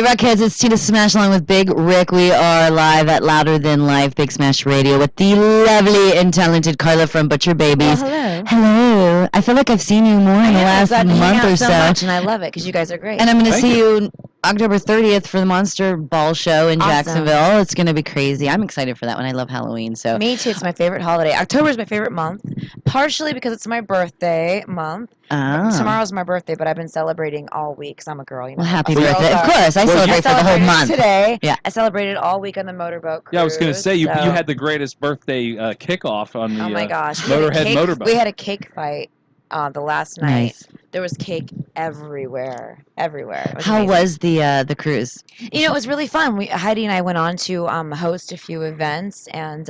Rockheads, it's Tina Smash along with Big Rick. We are live at Louder Than Life, Big Smash Radio with the lovely and talented Carla from Butcher Babies. Well, hello. Hello. I feel like I've seen you more in the last month or so. Much, and I love it because you guys are great. And I'm going to see you October 30th for the Monster Ball Show in Jacksonville. It's going to be crazy. I'm excited for that one. I love Halloween. So me too. It's my favorite holiday. October is my favorite month, partially because it's my birthday month. Tomorrow's my birthday, but I've been celebrating all week because I'm a girl. You know, well, happy birthday. Of course. I celebrate for the whole month. Today. Yeah. I celebrated all week on the motorboat cruise. Yeah, I was going to say, you had the greatest birthday kickoff on the Motorhead motorboat. We had a cake fight the last night. Nice. There was cake everywhere. How was the cruise? You know, it was really fun. Heidi and I went on to host a few events, and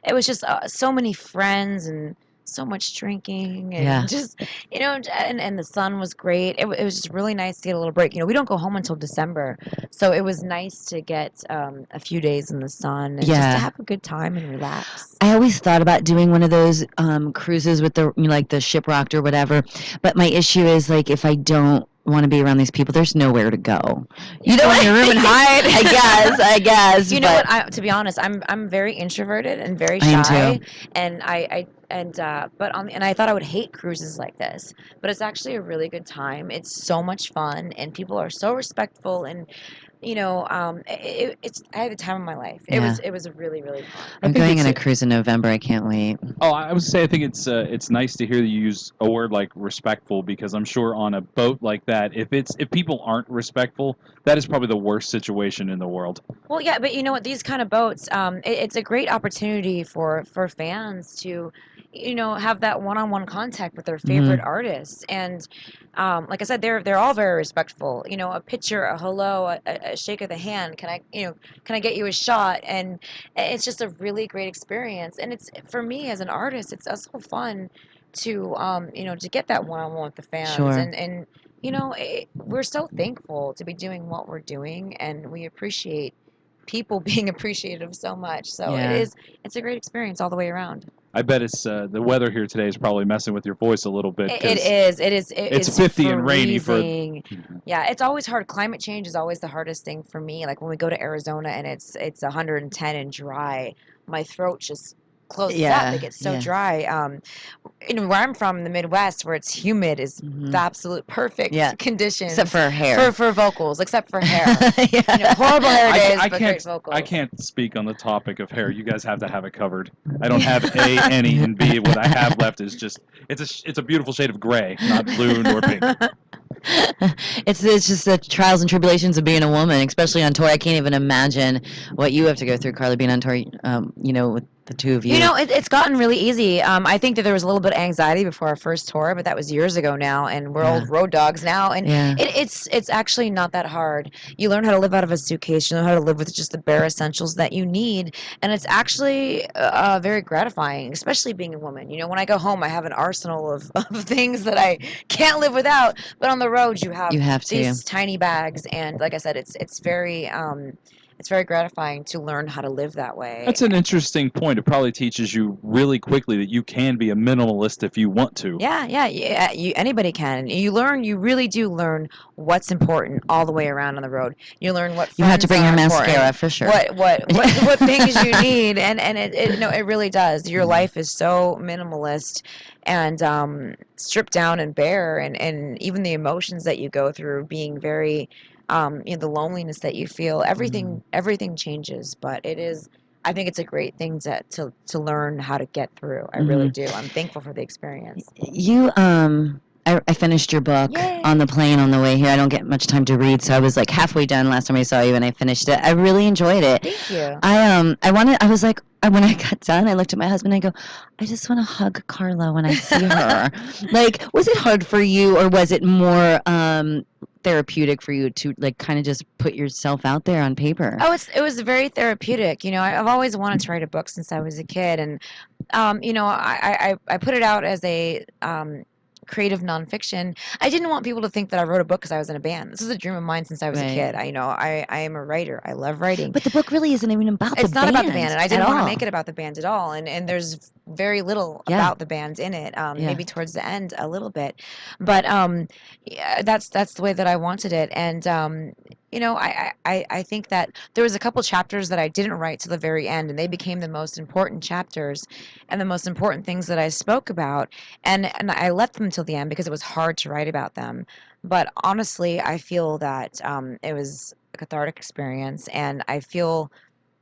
it was just so many friends and so much drinking and just, you know, and the sun was great. It was just really nice to get a little break. You know, we don't go home until December, so it was nice to get a few days in the sun and just to have a good time and relax. I always thought about doing one of those cruises with the the Shiprocked or whatever, but my issue is like if I don't want to be around these people, there's nowhere to go. You go in your room and hide. I guess. You know what? To be honest, I'm very introverted and very shy. I am too. And and I thought I would hate cruises like this, but it's actually a really good time. It's so much fun, and people are so respectful, and you know, I had the time of my life. It was really, really fun. I'm going on a cruise in November. I can't wait. Oh, I would say I think it's nice to hear that you use a word like respectful, because I'm sure on a boat like that, if people aren't respectful, that is probably the worst situation in the world. Well, yeah, but you know what? These kind of boats, it's a great opportunity for fans to, you know, have that one-on-one contact with their favorite artists. And like I said, they're all very respectful. You know, a picture, a hello, a shake of the hand. Can I get you a shot? And it's just a really great experience. And it's, for me as an artist, it's so fun to you know, to get that one-on-one with the fans. Sure. And you know, we're so thankful to be doing what we're doing, and we appreciate people being appreciative so much. So it's a great experience all the way around. I bet it's the weather here today is probably messing with your voice a little bit. It is. It's 50 and rainy Yeah, it's always hard. Climate change is always the hardest thing for me. Like when we go to Arizona and it's 110 and dry, my throat just closes up. It gets so dry. You know, where I'm from, the Midwest, where it's humid, is the absolute perfect conditions. Except for hair. For vocals, except for hair. You know, horrible hair days, but great vocals. I can't speak on the topic of hair. You guys have to have it covered. I don't have A, any, and B. What I have left is just, it's a beautiful shade of gray, not blue nor pink. It's just the trials and tribulations of being a woman, especially on tour. I can't even imagine what you have to go through, Carla, being on tour, you know, with the two of you. You know, it's gotten really easy. I think that there was a little bit of anxiety before our first tour, but that was years ago now, and we're old road dogs now, and it's actually not that hard. You learn how to live out of a suitcase. You learn how to live with just the bare essentials that you need, and it's actually very gratifying, especially being a woman. You know, when I go home, I have an arsenal of things that I can't live without, but on the road, you have these tiny bags, and like I said, it's very gratifying to learn how to live that way. That's an interesting point. It probably teaches you really quickly that you can be a minimalist if you want to. Yeah. Anybody can. You really do learn what's important all the way around on the road. You learn what you have to bring your mascara important, for sure. What things you need, and it really does. Your life is so minimalist and stripped down and bare, and even the emotions that you go through, being very you know, the loneliness that you feel, everything changes, but I think it's a great thing to learn how to get through. I really do. I'm thankful for the experience. You I finished your book on the plane on the way here. I don't get much time to read, so I was like halfway done last time I saw you, and I finished it. I really enjoyed it. Thank you. I was like, when I got done, I looked at my husband and I go, I just want to hug Carla when I see her. Like, was it hard for you, or was it more therapeutic for you to like kind of just put yourself out there on paper? Oh, it was very therapeutic. You know, I've always wanted to write a book since I was a kid, and you know, I put it out as a creative nonfiction. I didn't want people to think that I wrote a book because I was in a band. This is a dream of mine since I was a kid. I am a writer. I love writing. But the book really isn't even about the band. It's not about the band, and I didn't want to make it about the band at all. And there's very little Yeah. about the band in it. Yeah. Maybe towards the end a little bit, but yeah, that's the way that I wanted it. And you know, I think that there was a couple chapters that I didn't write to the very end, and they became the most important chapters and the most important things that I spoke about. And I left them till the end because it was hard to write about them. But honestly, I feel that it was a cathartic experience, and I feel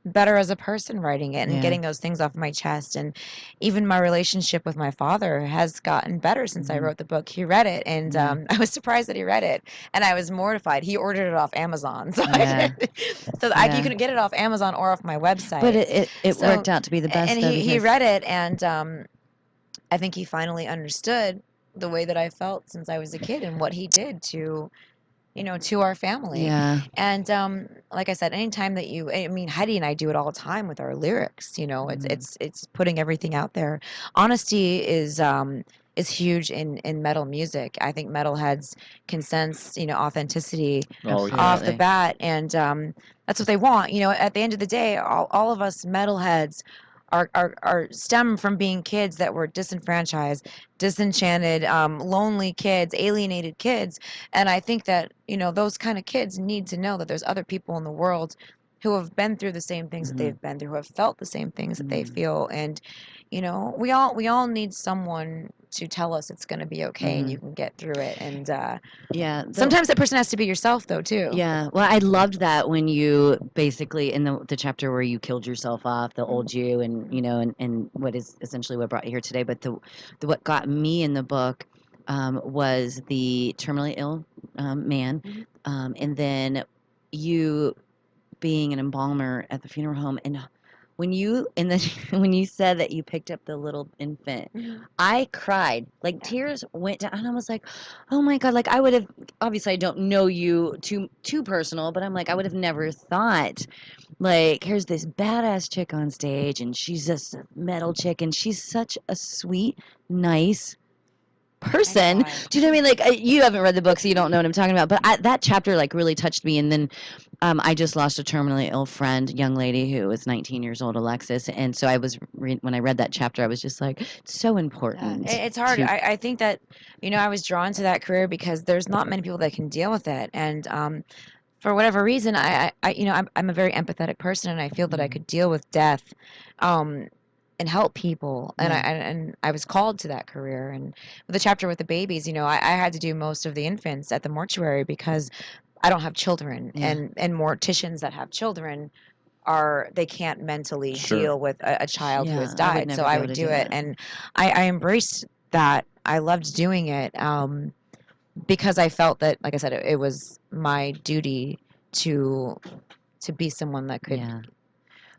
better as a person writing it and Yeah. getting those things off my chest. And even my relationship with my father has gotten better since I wrote the book. He read it, and I was surprised that he read it, and I was mortified. He ordered it off Amazon, so Yeah. you couldn't get it off Amazon or off my website. But it So- worked out to be the best, and though, he because read it, and I think he finally understood the way that I felt since I was a kid and what he did to, you know, to our family. yeah. And like I said, anytime that I mean, Heidi and I do it all the time with our lyrics. You know, it's putting everything out there. Honesty is huge in metal music. I think metalheads can sense, you know, authenticity Oh, yeah. off the Absolutely. bat, and that's what they want. You know, at the end of the day, all of us metalheads are stem from being kids that were disenfranchised, disenchanted, lonely kids, alienated kids. And I think that, you know, those kind of kids need to know that there's other people in the world who have been through the same things that they've been through, who have felt the same things that they feel. And, you know, we all need someone to tell us it's going to be okay and you can get through it. And Yeah. sometimes that person has to be yourself, though, too. Yeah. Well, I loved that when you basically in the chapter where you killed yourself off, the old you, and you know, and what is essentially what brought you here today. But the what got me in the book was the terminally ill man, and then you being an embalmer at the funeral home, and when you when you said that you picked up the little infant, I cried. Like tears went down, and I was like, "Oh my God!" Like I would have obviously I don't know you too personal, but I'm like I would have never thought. Like here's this badass chick on stage, and she's this metal chick, and she's such a sweet, nice person. cried. Do you know what I mean? Like you haven't read the book, so you don't know what I'm talking about. But that chapter like really touched me. And then I just lost a terminally ill friend, young lady who was 19 years old, Alexis. And so I was when I read that chapter, I was just like, it's so important. It's hard. to- I think that, you know, I was drawn to that career because there's not many people that can deal with it. And for whatever reason, you know, I'm a very empathetic person, and I feel that I could deal with death, and help people. And Yeah. and I was called to that career. And with the chapter with the babies, you know, I had to do most of the infants at the mortuary because I don't have children, Yeah. and morticians that have children they can't mentally Sure. deal with a child who Yeah, has I would died. never So be I able would to do do it, that. and I embraced that. I loved doing it because I felt that, like I said, it was my duty to be someone that could. Yeah.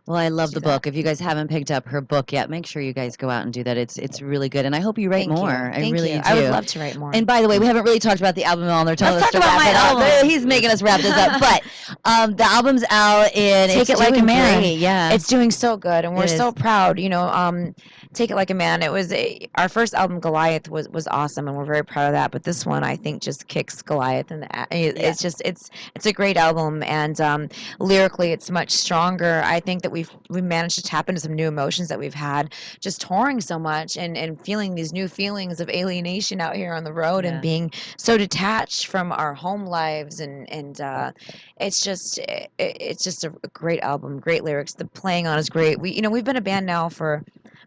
Well, I love do the that. book. If you guys haven't picked up her book yet, make sure you guys go out and do that. It's really good, and I hope you write Thank more. you. I Thank really you. do. I would love to write more. And by the way, we haven't really talked about the album at all. They're telling Let's us to talk about wrap my it up. album. He's making us wrap this up. But the album's out, and Take it's It Like a doing Man. great. Yeah, It's doing so good, and we're It so is. proud. You know, Take It Like a Man. It was our first album, Goliath, was awesome, and we're very proud of that. But this one, I think, just kicks Goliath, and it's just it's a great album, and lyrically, it's much stronger. I think that we managed to tap into some new emotions that we've had just touring so much, and feeling these new feelings of alienation out here on the road, Yeah. and being so detached from our home lives, and it's just a great album, great lyrics. The playing on is great. We've been a band now for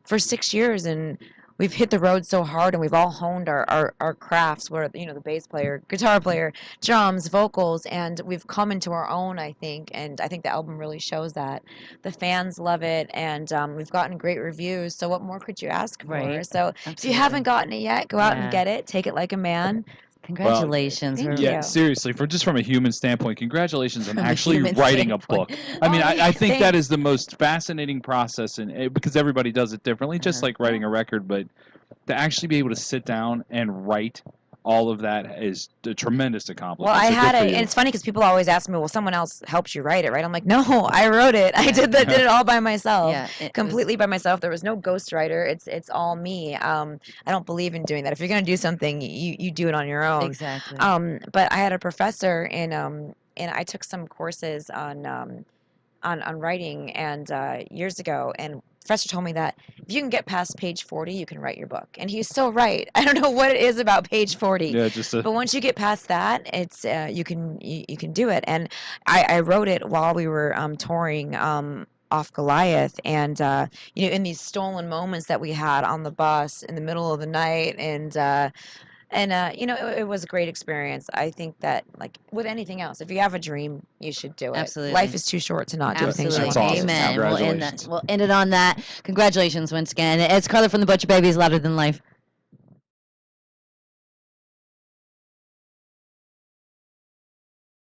6 years, and we've hit the road so hard, and we've all honed our crafts, where, you know, the bass player, guitar player, drums, vocals, and we've come into our own, I think. And I think the album really shows that. The fans love it, and we've gotten great reviews, so what more could you ask for? Right. So if you Absolutely. haven't gotten it yet, go out Yeah. and get it. Take It Like a Man. Congratulations. Thank We're- you. Yeah, seriously, just from a human standpoint, congratulations on From a actually human writing a standpoint. book. I mean, I think that Thanks. is the most fascinating process, and because everybody does it differently, just like writing a record. But to actually be able to sit down and write all of that is a tremendous accomplishment. Well, I So good had for it, you. and it's funny because people always ask me, "Well, someone else helped you write it, right?" I'm like, "No, I wrote it. I did it all by myself, Yeah, it was- completely by myself. There was no ghostwriter. It's all me. I don't believe in doing that. If you're gonna do something, you do it on your own. Exactly. But I had a professor and I took some courses on writing and years ago, and professor told me that if you can get past page 40, you can write your book. And he's so right. I don't know what it is about page 40. Yeah, but once you get past that, it's you can do it. And I wrote it while we were touring off Goliath, and in these stolen moments that we had on the bus in the middle of the night, and it was a great experience. I think that, like with anything else, if you have a dream, you should do it. Absolutely. Life is too short to not do things you Absolutely. want to awesome. do. Amen. Congratulations. We'll end it on that. Congratulations once again. It's Carla from the Butcher Babies, Louder Than Life.